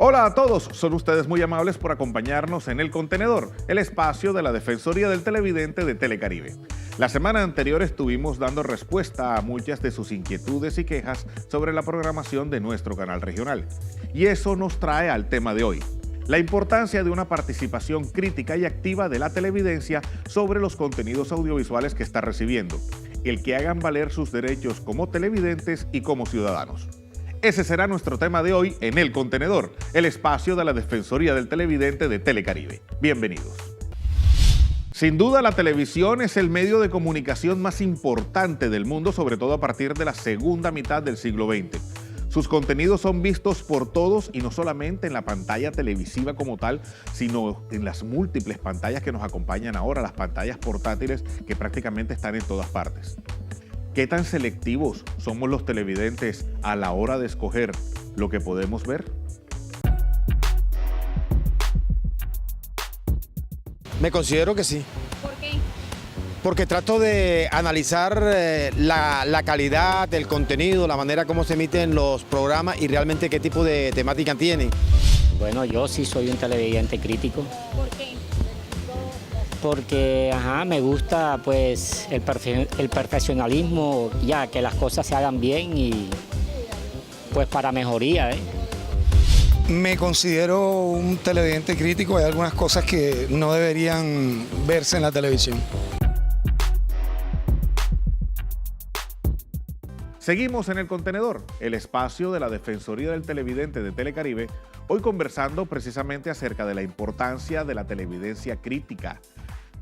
Hola a todos, son ustedes muy amables por acompañarnos en El Contenedor, el espacio de la Defensoría del Televidente de Telecaribe. La semana anterior estuvimos dando respuesta a muchas de sus inquietudes y quejas sobre la programación de nuestro canal regional. Y eso nos trae al tema de hoy: la importancia de una participación crítica y activa de la televidencia sobre los contenidos audiovisuales que está recibiendo, el que hagan valer sus derechos como televidentes y como ciudadanos. Ese será nuestro tema de hoy en El Contenedor, el espacio de la Defensoría del Televidente de Telecaribe. Bienvenidos. Sin duda, la televisión es el medio de comunicación más importante del mundo, sobre todo a partir de la segunda mitad del siglo XX. Sus contenidos son vistos por todos y no solamente en la pantalla televisiva como tal, sino en las múltiples pantallas que nos acompañan ahora, las pantallas portátiles que prácticamente están en todas partes. ¿Qué tan selectivos somos los televidentes a la hora de escoger lo que podemos ver? Me considero que sí. ¿Por qué? Porque trato de analizar la calidad, el contenido, la manera como se emiten los programas y realmente qué tipo de temática tienen. Bueno, yo sí soy un televidente crítico. ¿Por qué? Porque me gusta pues el perfeccionalismo, ya que las cosas se hagan bien y pues para mejoría. Me considero un televidente crítico. Hay algunas cosas que no deberían verse en la televisión. Seguimos en El Contenedor, el espacio de la Defensoría del Televidente de Telecaribe, hoy conversando precisamente acerca de la importancia de la televidencia crítica,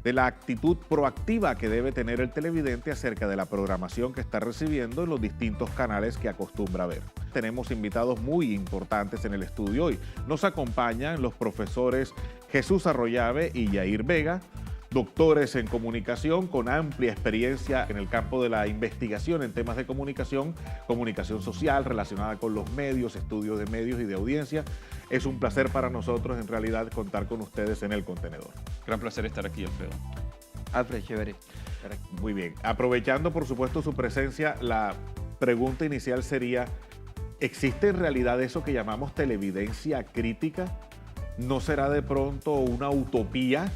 de la actitud proactiva que debe tener el televidente acerca de la programación que está recibiendo en los distintos canales que acostumbra ver. Tenemos invitados muy importantes en el estudio hoy. Nos acompañan los profesores Jesús Arroyave y Yair Vega, doctores en comunicación con amplia experiencia en el campo de la investigación en temas de comunicación social relacionada con los medios, estudios de medios y de audiencia. Es un placer para nosotros en realidad contar con ustedes en El Contenedor. Gran placer estar aquí, Alfredo. Alfred, chévere. Muy bien. Aprovechando por supuesto su presencia, la pregunta inicial sería: ¿existe en realidad eso que llamamos televidencia crítica? ¿No será de pronto una utopía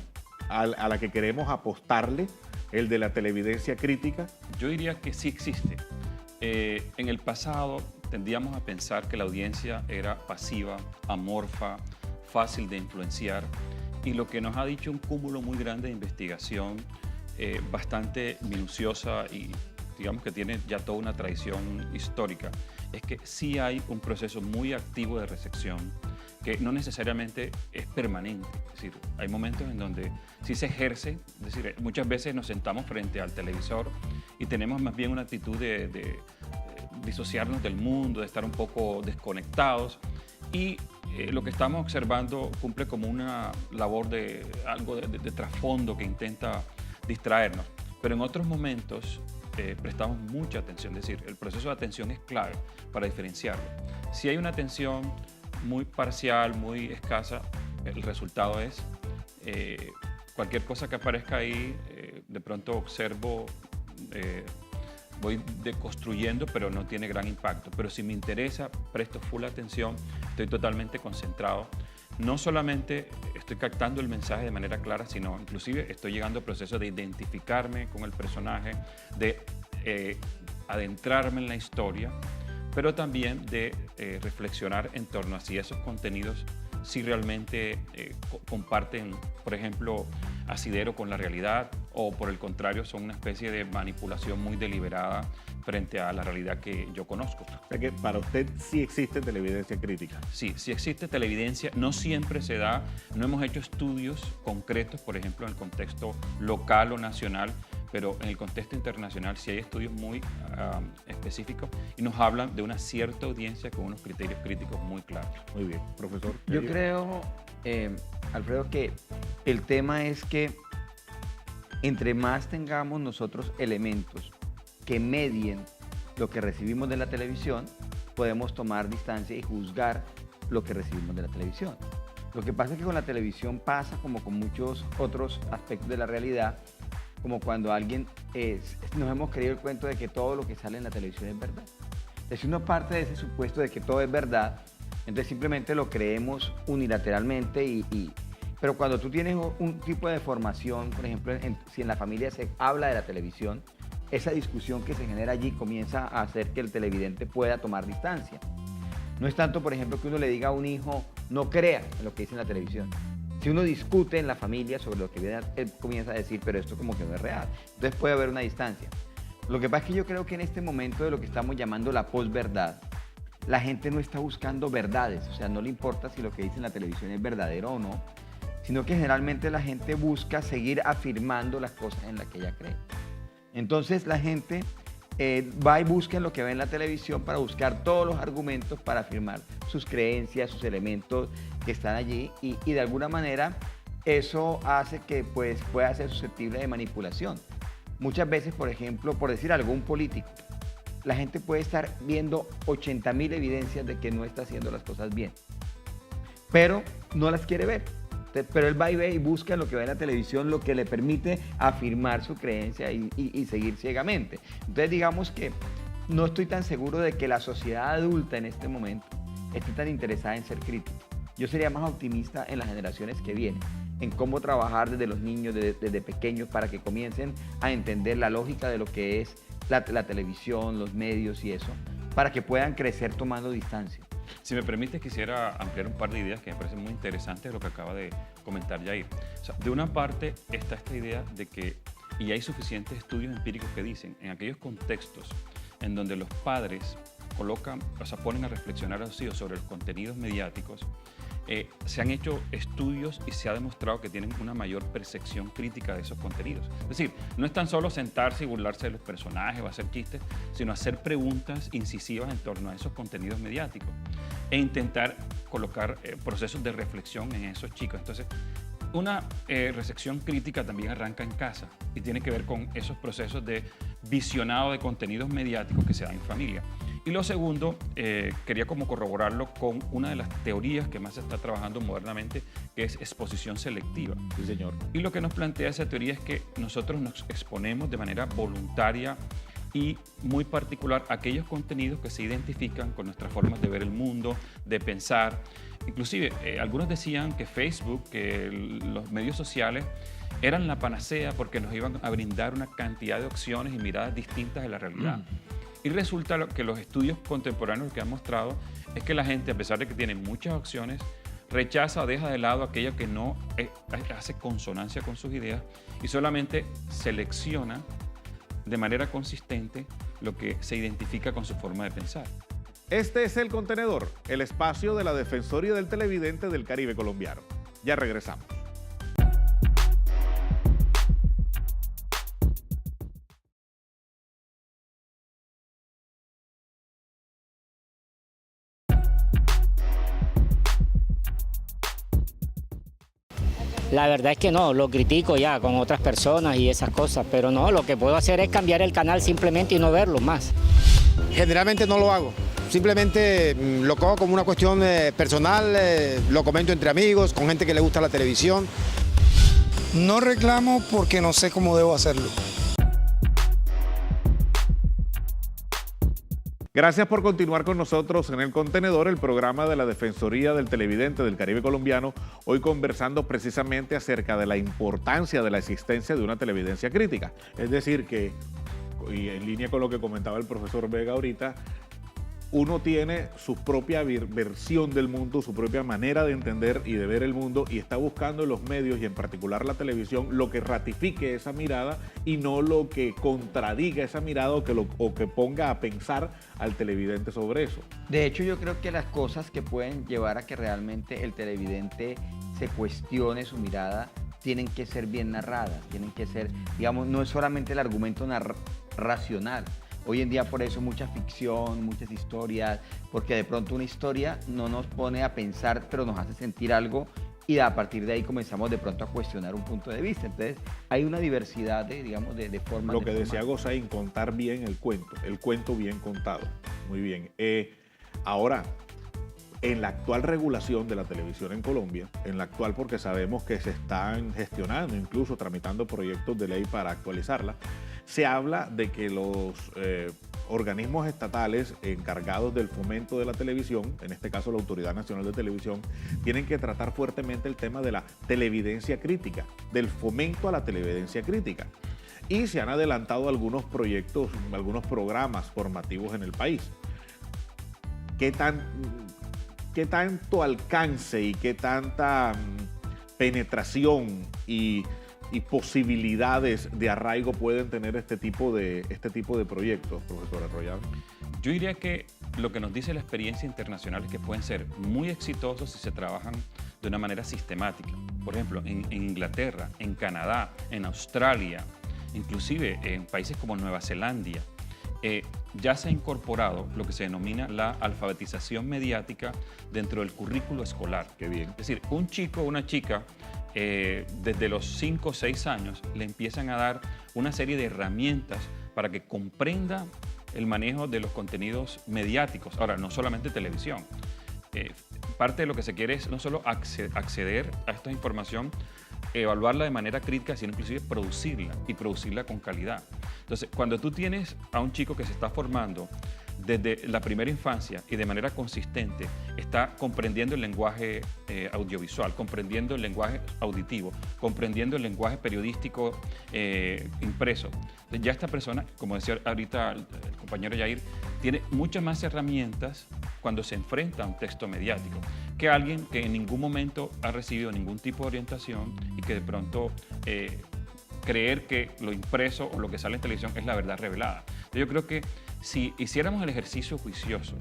a la que queremos apostarle, el de la televidencia crítica? Yo diría que sí existe. En el pasado tendíamos a pensar que la audiencia era pasiva, amorfa, fácil de influenciar, y lo que nos ha dicho un cúmulo muy grande de investigación, bastante minuciosa y digamos que tiene ya toda una tradición histórica, es que sí hay un proceso muy activo de recepción que no necesariamente es permanente. Es decir, hay momentos en donde sí se ejerce, es decir, muchas veces nos sentamos frente al televisor y tenemos más bien una actitud de disociarnos del mundo, de estar un poco desconectados, y lo que estamos observando cumple como una labor de algo de trasfondo que intenta distraernos. Pero en otros momentos prestamos mucha atención, es decir, el proceso de atención es clave para diferenciarlo. Si hay una atención muy parcial, muy escasa, el resultado es cualquier cosa que aparezca ahí, de pronto observo, voy deconstruyendo, pero no tiene gran impacto. Pero si me interesa, presto full atención, estoy totalmente concentrado. No solamente estoy captando el mensaje de manera clara, sino inclusive estoy llegando al proceso de identificarme con el personaje, de adentrarme en la historia, pero también de reflexionar en torno a si esos contenidos si realmente comparten, por ejemplo, asidero con la realidad, o por el contrario son una especie de manipulación muy deliberada frente a la realidad que yo conozco. O sea que para usted sí existe televidencia crítica. Sí, sí existe televidencia, no siempre se da, no hemos hecho estudios concretos, por ejemplo, en el contexto local o nacional, pero en el contexto internacional sí hay estudios muy específicos y nos hablan de una cierta audiencia con unos criterios críticos muy claros. Muy bien, profesor. Yo creo, Alfredo, que el tema es que entre más tengamos nosotros elementos que medien lo que recibimos de la televisión, podemos tomar distancia y juzgar lo que recibimos de la televisión. Lo que pasa es que con la televisión pasa como con muchos otros aspectos de la realidad, como cuando alguien nos hemos creído el cuento de que todo lo que sale en la televisión es verdad. Si uno parte de ese supuesto de que todo es verdad, Entonces simplemente lo creemos unilateralmente pero cuando tú tienes un tipo de formación, por ejemplo, si en la familia se habla de la televisión, esa discusión que se genera allí comienza a hacer que el televidente pueda tomar distancia. No es tanto, por ejemplo, que uno le diga a un hijo, no crea en lo que dice en la televisión. Si uno discute en la familia sobre lo que viene, él comienza a decir, pero esto como que no es real. Entonces puede haber una distancia. Lo que pasa es que yo creo que en este momento de lo que estamos llamando la posverdad, la gente no está buscando verdades, o sea, no le importa si lo que dice en la televisión es verdadero o no, sino que generalmente la gente busca seguir afirmando las cosas en las que ella cree. Entonces la gente va y busca en lo que ve en la televisión para buscar todos los argumentos para afirmar sus creencias, sus elementos que están allí y de alguna manera eso hace que pues, pueda ser susceptible de manipulación. Muchas veces, por ejemplo, por decir algo, un político, la gente puede estar viendo 80.000 evidencias de que no está haciendo las cosas bien, pero no las quiere ver. Pero él va y ve y busca en lo que ve en la televisión lo que le permite afirmar su creencia y seguir ciegamente. Entonces digamos que no estoy tan seguro de que la sociedad adulta en este momento esté tan interesada en ser crítica. Yo sería más optimista en las generaciones que vienen, en cómo trabajar desde los niños, desde pequeños, para que comiencen a entender la lógica de lo que es la televisión, los medios y eso, para que puedan crecer tomando distancia. Si me permite, quisiera ampliar un par de ideas que me parecen muy interesantes de lo que acaba de comentar Yair. O sea, de una parte está esta idea de que, y hay suficientes estudios empíricos que dicen, en aquellos contextos en donde los padres colocan, o sea, ponen a reflexionar a los hijos sobre los contenidos mediáticos, se han hecho estudios y se ha demostrado que tienen una mayor percepción crítica de esos contenidos. Es decir, no es tan solo sentarse y burlarse de los personajes o hacer chistes, sino hacer preguntas incisivas en torno a esos contenidos mediáticos e intentar colocar procesos de reflexión en esos chicos. Entonces, una recepción crítica también arranca en casa y tiene que ver con esos procesos de visionado de contenidos mediáticos que se dan en familia. Y lo segundo, quería como corroborarlo con una de las teorías que más se está trabajando modernamente, que es exposición selectiva. Sí, señor. Y lo que nos plantea esa teoría es que nosotros nos exponemos de manera voluntaria y muy particular a aquellos contenidos que se identifican con nuestras formas de ver el mundo, de pensar. Inclusive, algunos decían que Facebook, que los medios sociales eran la panacea porque nos iban a brindar una cantidad de opciones y miradas distintas de la realidad. Y resulta que los estudios contemporáneos que han mostrado es que la gente, a pesar de que tiene muchas opciones, rechaza o deja de lado aquello que no hace consonancia con sus ideas y solamente selecciona de manera consistente lo que se identifica con su forma de pensar. Este es El Contenedor, el espacio de la Defensoría del Televidente del Caribe colombiano. Ya regresamos. La verdad es que no, lo critico ya con otras personas y esas cosas, pero no, lo que puedo hacer es cambiar el canal simplemente y no verlo más. Generalmente no lo hago, simplemente lo cojo como una cuestión personal, lo comento entre amigos, con gente que le gusta la televisión. No reclamo porque no sé cómo debo hacerlo. Gracias por continuar con nosotros en El Contenedor, el programa de la Defensoría del Televidente del Caribe colombiano, hoy conversando precisamente acerca de la importancia de la existencia de una televidencia crítica. Es decir que, y en línea con lo que comentaba el profesor Vega ahorita, uno tiene su propia versión del mundo, su propia manera de entender y de ver el mundo y está buscando en los medios y en particular la televisión lo que ratifique esa mirada y no lo que contradiga esa mirada o que ponga a pensar al televidente sobre eso. De hecho, yo creo que las cosas que pueden llevar a que realmente el televidente se cuestione su mirada tienen que ser bien narradas, tienen que ser, digamos, no es solamente el argumento racional. Hoy en día por eso mucha ficción, muchas historias, porque de pronto una historia no nos pone a pensar, pero nos hace sentir algo y a partir de ahí comenzamos de pronto a cuestionar un punto de vista. Entonces hay una diversidad de, digamos, de formas. Lo que decía Gozaín, contar bien el cuento bien contado. Muy bien. Ahora, en la actual regulación de la televisión en Colombia, en la actual porque sabemos que se están gestionando, incluso tramitando proyectos de ley para actualizarla, se habla de que los organismos estatales encargados del fomento de la televisión, en este caso la Autoridad Nacional de Televisión, tienen que tratar fuertemente el tema de la televidencia crítica, del fomento a la televidencia crítica. Y se han adelantado algunos proyectos, algunos programas formativos en el país. ¿Qué tanto alcance y qué tanta penetración y posibilidades de arraigo pueden tener este tipo de proyectos, profesor Arroyave? Yo diría que lo que nos dice la experiencia internacional es que pueden ser muy exitosos si se trabajan de una manera sistemática. Por ejemplo, en Inglaterra, en Canadá, en Australia, inclusive en países como Nueva Zelanda, ya se ha incorporado lo que se denomina la alfabetización mediática dentro del currículo escolar. Qué bien. Es decir, un chico o una chica, desde los 5 o 6 años, le empiezan a dar una serie de herramientas para que comprenda el manejo de los contenidos mediáticos. Ahora, no solamente televisión. Parte de lo que se quiere es no solo acceder a esta información, evaluarla de manera crítica, sino inclusive producirla y producirla con calidad. Entonces, cuando tú tienes a un chico que se está formando desde la primera infancia y de manera consistente, está comprendiendo el lenguaje audiovisual, comprendiendo el lenguaje auditivo, comprendiendo el lenguaje periodístico impreso. Entonces, ya esta persona, como decía ahorita el compañero Yair, tiene muchas más herramientas cuando se enfrenta a un texto mediático que alguien que en ningún momento ha recibido ningún tipo de orientación y que de pronto creer que lo impreso o lo que sale en televisión es la verdad revelada. Entonces, yo creo que si hiciéramos el ejercicio juicioso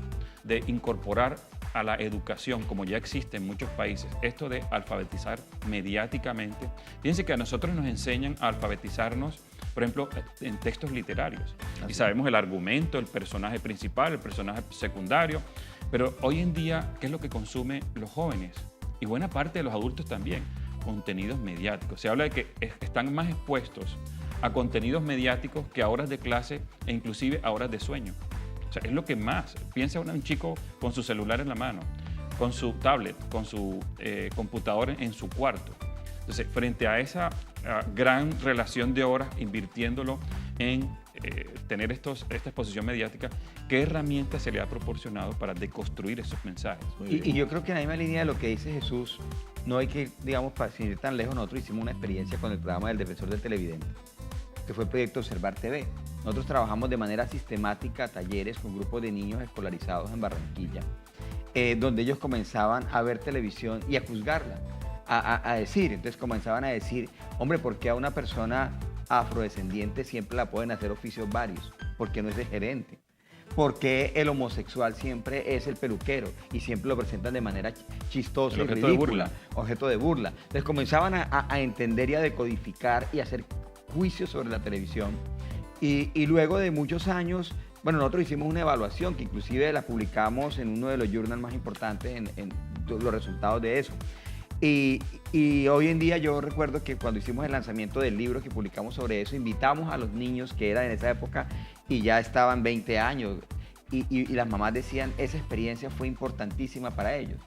de incorporar a la educación, como ya existe en muchos países, esto de alfabetizar mediáticamente, fíjense que a nosotros nos enseñan a alfabetizarnos, por ejemplo, en textos literarios. Y sabemos el argumento, el personaje principal, el personaje secundario, pero hoy en día, ¿qué es lo que consumen los jóvenes? Y buena parte de los adultos también, contenidos mediáticos. Se habla de que están más expuestos a contenidos mediáticos que a horas de clase e inclusive a horas de sueño. O sea, es lo que más. Piensa un chico con su celular en la mano, con su tablet, con su computador en su cuarto. Entonces, frente a esa gran relación de horas, invirtiéndolo en tener esta exposición mediática, ¿qué herramientas se le ha proporcionado para deconstruir esos mensajes? Y yo creo que en la misma línea de lo que dice Jesús, no hay que, digamos, para ir tan lejos, nosotros hicimos una experiencia con el programa del Defensor del Televidente, que fue el proyecto Observar TV. Nosotros trabajamos de manera sistemática talleres con grupos de niños escolarizados en Barranquilla, donde ellos comenzaban a ver televisión y a juzgarla, a decir, entonces comenzaban a decir, hombre, ¿por qué a una persona afrodescendiente siempre la pueden hacer oficios varios? ¿Por qué no es el gerente? ¿Por qué el homosexual siempre es el peluquero y siempre lo presentan de manera chistosa y ridícula? De burla. Objeto de burla. Entonces comenzaban a entender y a decodificar y a hacer juicios sobre la televisión. Y luego de muchos años, bueno, nosotros hicimos una evaluación que inclusive la publicamos en uno de los journals más importantes en los resultados de eso. Y hoy en día yo recuerdo que cuando hicimos el lanzamiento del libro que publicamos sobre eso, invitamos a los niños que eran en esa época y ya estaban 20 años y las mamás decían, esa experiencia fue importantísima para ellos,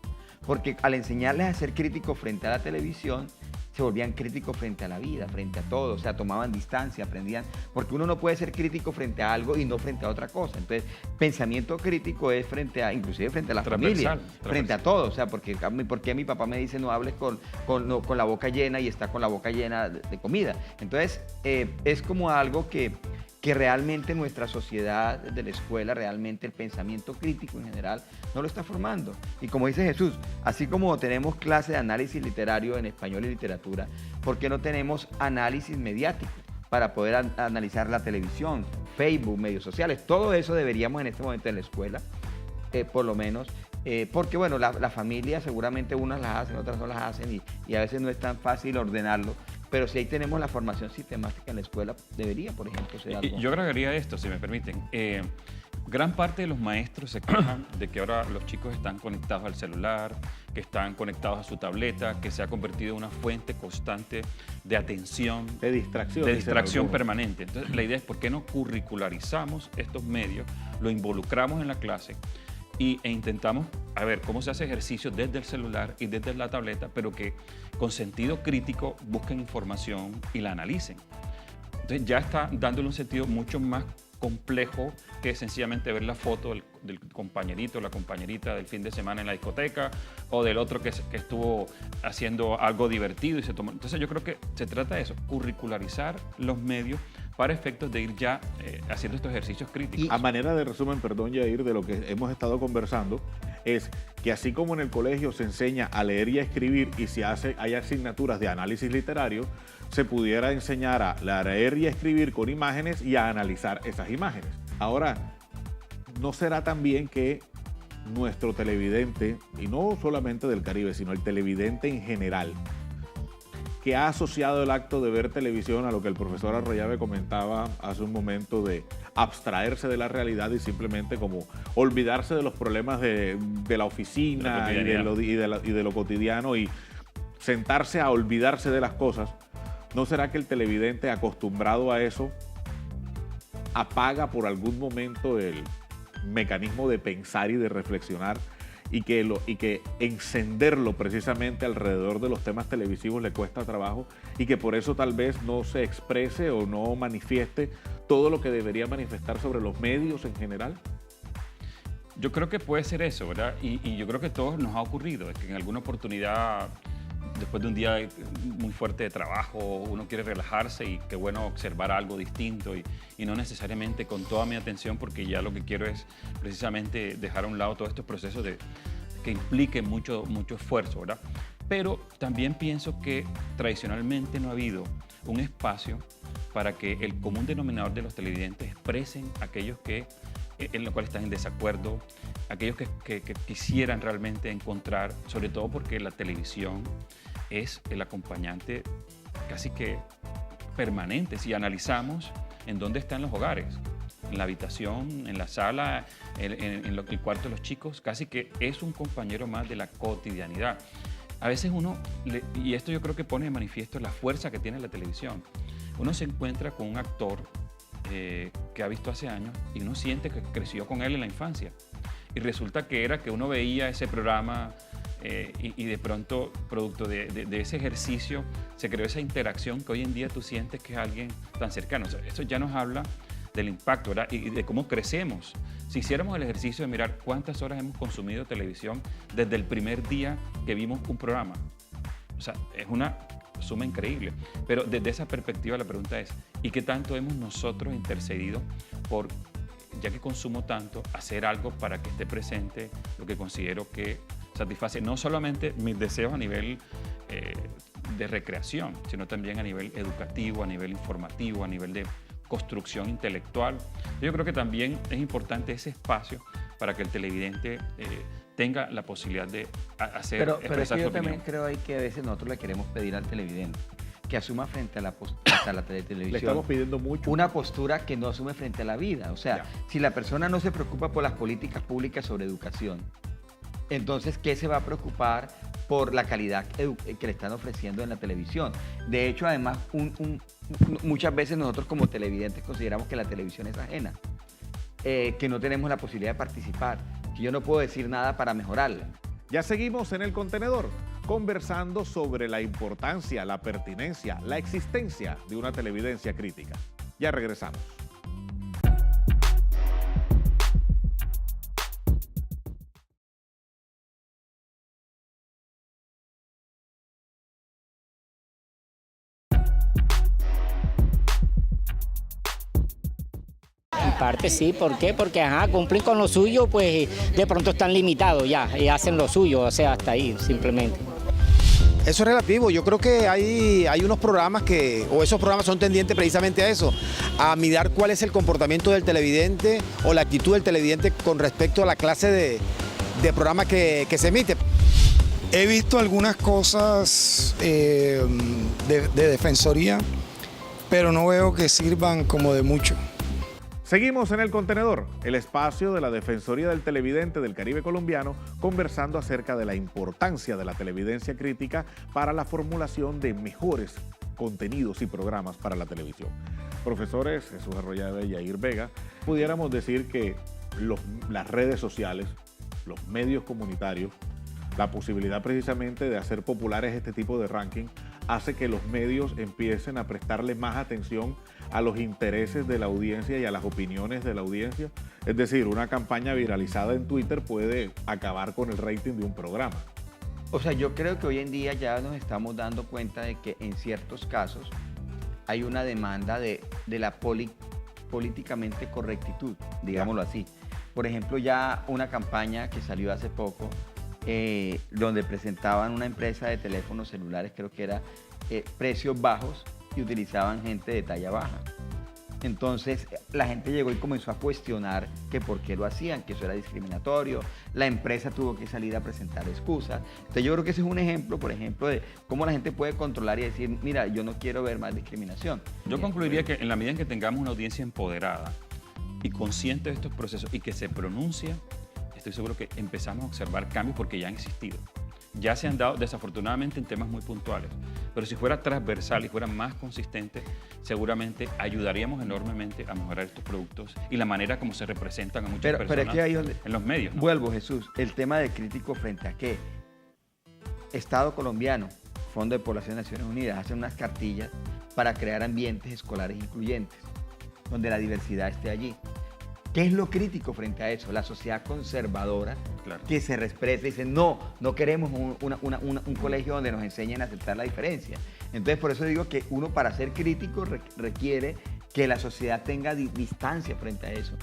porque al enseñarles a ser críticos frente a la televisión, se volvían críticos frente a la vida, frente a todo, o sea, tomaban distancia, aprendían, porque uno no puede ser crítico frente a algo y no frente a otra cosa. Entonces, pensamiento crítico es frente a, inclusive frente a la familia, frente a todo, o sea, porque mi papá me dice no hables con la boca llena y está con la boca llena de comida. Entonces, es como algo que realmente nuestra sociedad, de la escuela, realmente el pensamiento crítico en general no lo está formando. Y como dice Jesús, así como tenemos clase de análisis literario en español y literatura, ¿por qué no tenemos análisis mediático para poder analizar la televisión, Facebook, medios sociales? Todo eso deberíamos en este momento en la escuela, por lo menos, porque bueno, la familia seguramente unas las hacen, otras no las hacen y a veces no es tan fácil ordenarlo. Pero si ahí tenemos la formación sistemática en la escuela, debería, por ejemplo, ser algo. Yo agregaría esto, si me permiten. Gran parte de los maestros se quejan de que ahora los chicos están conectados al celular, que están conectados a su tableta, que se ha convertido en una fuente constante de atención. De distracción. De distracción permanente. Entonces, la idea es por qué no curricularizamos estos medios, lo involucramos en la clase e intentamos a ver cómo se hace ejercicio desde el celular y desde la tableta, pero que con sentido crítico busquen información y la analicen. Entonces ya está dándole un sentido mucho más complejo que sencillamente ver la foto del compañerito o la compañerita del fin de semana en la discoteca o del otro que estuvo haciendo algo divertido y se tomó. Entonces yo creo que se trata de eso, curricularizar los medios para efectos de ir ya haciendo estos ejercicios críticos. A manera de resumen, perdón Yair, de lo que hemos estado conversando, es que así como en el colegio se enseña a leer y a escribir y hay asignaturas de análisis literario, se pudiera enseñar a leer y a escribir con imágenes y a analizar esas imágenes. Ahora, ¿no será también que nuestro televidente, y no solamente del Caribe, sino el televidente en general, que ha asociado el acto de ver televisión a lo que el profesor Arroyave comentaba hace un momento, de abstraerse de la realidad y simplemente como olvidarse de los problemas de la oficina y de lo cotidiano y sentarse a olvidarse de las cosas? ¿No será que el televidente acostumbrado a eso apaga por algún momento el mecanismo de pensar y de reflexionar y que encenderlo precisamente alrededor de los temas televisivos le cuesta trabajo y que por eso tal vez no se exprese o no manifieste todo lo que debería manifestar sobre los medios en general? Yo creo que puede ser eso, ¿verdad? Y yo creo que a todos nos ha ocurrido, es que en alguna oportunidad, después de un día muy fuerte de trabajo, uno quiere relajarse y qué bueno observar algo distinto y no necesariamente con toda mi atención, porque ya lo que quiero es precisamente dejar a un lado todos estos procesos que impliquen mucho esfuerzo, ¿verdad? Pero también pienso que tradicionalmente no ha habido un espacio para que el común denominador de los televidentes expresen aquellos que en lo cual están en desacuerdo, aquellos que quisieran realmente encontrar, sobre todo porque la televisión es el acompañante casi que permanente. Si analizamos en dónde están los hogares, en la habitación, en la sala, en el cuarto de los chicos, casi que es un compañero más de la cotidianidad. A veces y esto yo creo que pone de manifiesto la fuerza que tiene la televisión, uno se encuentra con un actor que ha visto hace años y uno siente que creció con él en la infancia. Y resulta que era que uno veía ese programa y de pronto, producto de ese ejercicio, se creó esa interacción que hoy en día tú sientes que es alguien tan cercano. O sea, eso ya nos habla del impacto, ¿verdad? Y de cómo crecemos. Si hiciéramos el ejercicio de mirar cuántas horas hemos consumido televisión desde el primer día que vimos un programa, o sea, es una suma increíble. Pero desde esa perspectiva la pregunta es, ¿y qué tanto hemos nosotros intercedido por, ya que consumo tanto, hacer algo para que esté presente lo que considero que satisface no solamente mis deseos a nivel de recreación, sino también a nivel educativo, a nivel informativo, a nivel de construcción intelectual? Yo creo que también es importante ese espacio para que el televidente tenga la posibilidad de hacer, pero expresar es que su yo opinión. también creo ahí que a veces nosotros le queremos pedir al televidente que asuma frente a la televisión. Le estamos pidiendo mucho. Una postura que no asume frente a la vida. O sea, si la persona no se preocupa por las políticas públicas sobre educación, entonces, ¿qué se va a preocupar por la calidad que le están ofreciendo en la televisión? De hecho, además, muchas veces nosotros como televidentes consideramos que la televisión es ajena, que no tenemos la posibilidad de participar, que yo no puedo decir nada para mejorarla. Ya seguimos en El Contenedor, conversando sobre la importancia, la pertinencia, la existencia de una televidencia crítica. Ya regresamos. En parte sí, ¿por qué? Porque cumplen con lo suyo, pues de pronto están limitados ya y hacen lo suyo, o sea, hasta ahí simplemente. Eso es relativo. Yo creo que hay unos programas o esos programas son tendientes precisamente a eso, a mirar cuál es el comportamiento del televidente o la actitud del televidente con respecto a la clase de programa que se emite. He visto algunas cosas de defensoría, pero no veo que sirvan como de mucho. Seguimos en El Contenedor, el espacio de la Defensoría del Televidente del Caribe colombiano, conversando acerca de la importancia de la televidencia crítica para la formulación de mejores contenidos y programas para la televisión. Profesores Jesús Arroyave y Yair Vega, pudiéramos decir que las redes sociales los medios comunitarios, la posibilidad precisamente de hacer populares este tipo de ranking, hace que los medios empiecen a prestarle más atención a los intereses de la audiencia y a las opiniones de la audiencia. Es decir, una campaña viralizada en Twitter puede acabar con el rating de un programa. O sea, yo creo que hoy en día ya nos estamos dando cuenta de que en ciertos casos hay una demanda de la políticamente correctitud, digámoslo así. Por ejemplo, ya una campaña que salió hace poco, donde presentaban una empresa de teléfonos celulares, creo que era precios bajos, y utilizaban gente de talla baja. Entonces la gente llegó y comenzó a cuestionar que por qué lo hacían, que eso era discriminatorio. La empresa tuvo que salir a presentar excusas. Entonces yo creo que ese es un ejemplo, por ejemplo, de cómo la gente puede controlar y decir, mira, yo no quiero ver más discriminación. Yo concluiría que en la medida en que tengamos una audiencia empoderada y consciente de estos procesos y que se pronuncia, estoy seguro que empezamos a observar cambios porque ya han existido. Ya se han dado desafortunadamente en temas muy puntuales, pero si fuera transversal y fuera más consistente, seguramente ayudaríamos enormemente a mejorar estos productos y la manera como se representan a muchas personas pero es que ahí en los medios, ¿no? Vuelvo, Jesús, el tema de crítico frente a qué. Estado colombiano, Fondo de Población de Naciones Unidas, hacen unas cartillas para crear ambientes escolares incluyentes, donde la diversidad esté allí. ¿Qué es lo crítico frente a eso? La sociedad conservadora, claro, que se expresa y dice, no queremos un colegio donde nos enseñen a aceptar la diferencia. Entonces, por eso digo que uno, para ser crítico, requiere que la sociedad tenga distancia frente a eso.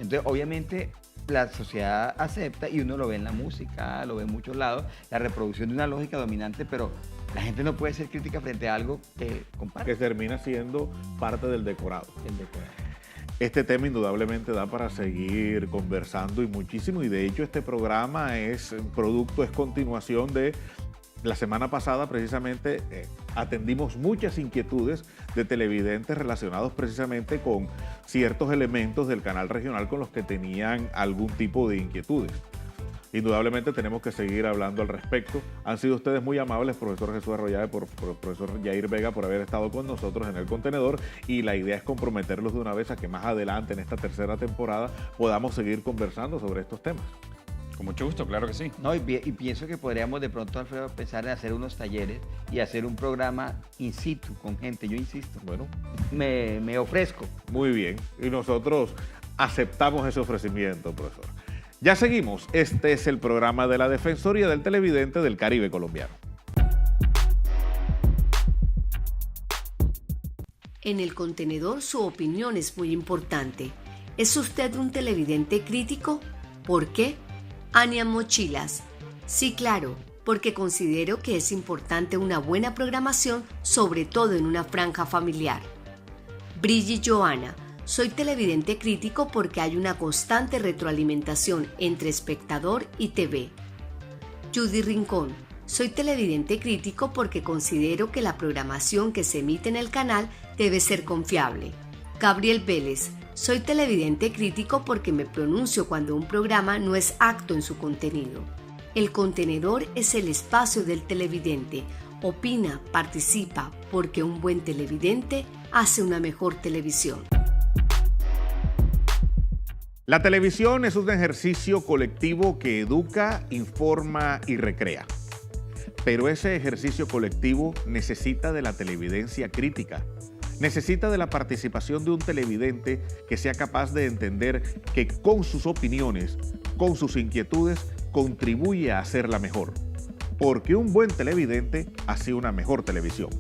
Entonces, obviamente, la sociedad acepta, y uno lo ve en la música, lo ve en muchos lados, la reproducción de una lógica dominante, pero la gente no puede ser crítica frente a algo que comparte. Que termina siendo parte del decorado. El decorado. Este tema indudablemente da para seguir conversando y muchísimo, y de hecho este programa es continuación de la semana pasada. Precisamente atendimos muchas inquietudes de televidentes relacionados precisamente con ciertos elementos del canal regional con los que tenían algún tipo de inquietudes. Indudablemente tenemos que seguir hablando al respecto. Han sido ustedes muy amables, profesor Jesús Arroyave, profesor Yair Vega, por haber estado con nosotros en El Contenedor, y la idea es comprometerlos de una vez a que más adelante, en esta tercera temporada, podamos seguir conversando sobre estos temas. Con mucho gusto, claro que sí. No, y pienso que podríamos de pronto, Alfredo, pensar en hacer unos talleres y hacer un programa in situ con gente. Yo insisto, Bueno, me ofrezco. muy bien, y nosotros aceptamos ese ofrecimiento, profesor. Ya seguimos. Este es el programa de la Defensoría del Televidente del Caribe colombiano. En El Contenedor, su opinión es muy importante. ¿Es usted un televidente crítico? ¿Por qué? Ania Mochilas. Sí, claro, porque considero que es importante una buena programación, sobre todo en una franja familiar. Brigitte Joana. Soy televidente crítico porque hay una constante retroalimentación entre espectador y TV. Judy Rincón. Soy televidente crítico porque considero que la programación que se emite en el canal debe ser confiable. Gabriel Vélez. Soy televidente crítico porque me pronuncio cuando un programa no es apto en su contenido. El Contenedor es el espacio del televidente. Opina, participa, porque un buen televidente hace una mejor televisión. La televisión es un ejercicio colectivo que educa, informa y recrea. Pero ese ejercicio colectivo necesita de la televidencia crítica. Necesita de la participación de un televidente que sea capaz de entender que con sus opiniones, con sus inquietudes, contribuye a hacerla mejor. Porque un buen televidente hace una mejor televisión.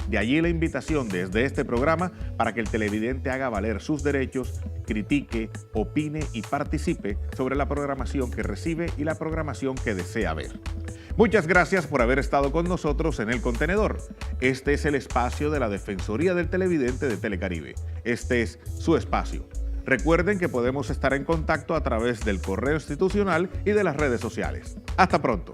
De allí la invitación desde este programa para que el televidente haga valer sus derechos, critique, opine y participe sobre la programación que recibe y la programación que desea ver. Muchas gracias por haber estado con nosotros en El Contenedor. Este es el espacio de la Defensoría del Televidente de Telecaribe. Este es su espacio. Recuerden que podemos estar en contacto a través del correo institucional y de las redes sociales. Hasta pronto.